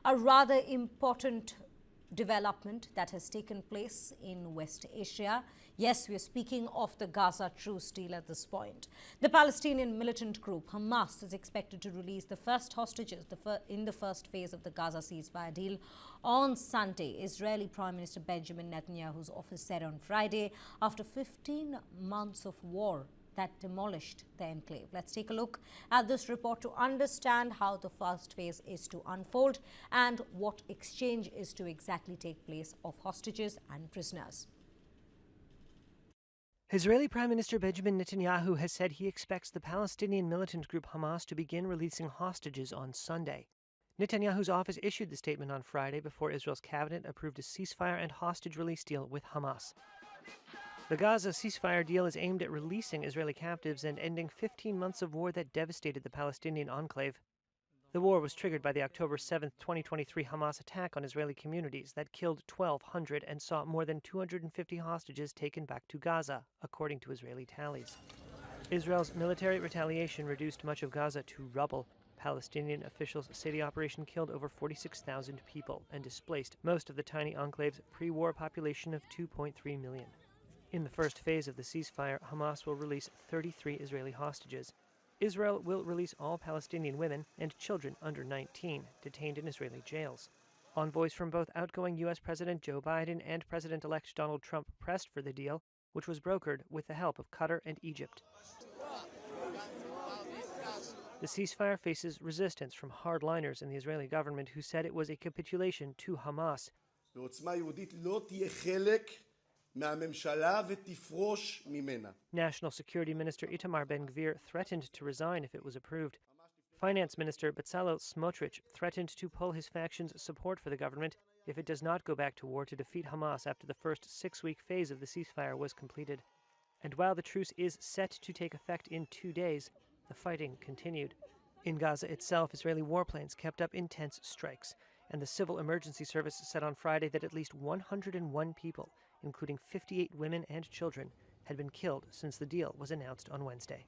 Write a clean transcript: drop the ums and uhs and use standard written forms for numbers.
a rather important development that has taken place in West Asia. Yes, we are speaking of the Gaza truce deal at this point. The Palestinian militant group Hamas is expected to release the first hostages in the first phase of the Gaza ceasefire deal on Sunday. Israeli Prime Minister Benjamin Netanyahu's office said on Friday, after 15 months of war that demolished the enclave. Let's take a look at this report to understand how the first phase is to unfold and what exchange is to exactly take place of hostages and prisoners. Israeli Prime Minister Benjamin Netanyahu has said he expects the Palestinian militant group Hamas to begin releasing hostages on Sunday. Netanyahu's office issued the statement on Friday before Israel's cabinet approved a ceasefire and hostage release deal with Hamas. The Gaza ceasefire deal is aimed at releasing Israeli captives and ending 15 months of war that devastated the Palestinian enclave. The war was triggered by the October 7, 2023 Hamas attack on Israeli communities that killed 1,200 and saw more than 250 hostages taken back to Gaza, according to Israeli tallies. Israel's military retaliation reduced much of Gaza to rubble. Palestinian officials say the operation killed over 46,000 people and displaced most of the tiny enclave's pre-war population of 2.3 million. In the first phase of the ceasefire, Hamas will release 33 Israeli hostages. Israel will release all Palestinian women and children under 19 detained in Israeli jails. Envoys from both outgoing U.S. President Joe Biden and President-elect Donald Trump pressed for the deal, which was brokered with the help of Qatar and Egypt. The ceasefire faces resistance from hardliners in the Israeli government who said it was a capitulation to Hamas. National Security Minister Itamar Ben-Gvir threatened to resign if it was approved. Finance Minister Bezalel Smotrich threatened to pull his faction's support for the government if it does not go back to war to defeat Hamas after the first 6-week phase of the ceasefire was completed. And while the truce is set to take effect in 2 days, the fighting continued. In Gaza itself, Israeli warplanes kept up intense strikes, and the Civil Emergency Service said on Friday that at least 101 people, including 58 women and children, had been killed since the deal was announced on Wednesday.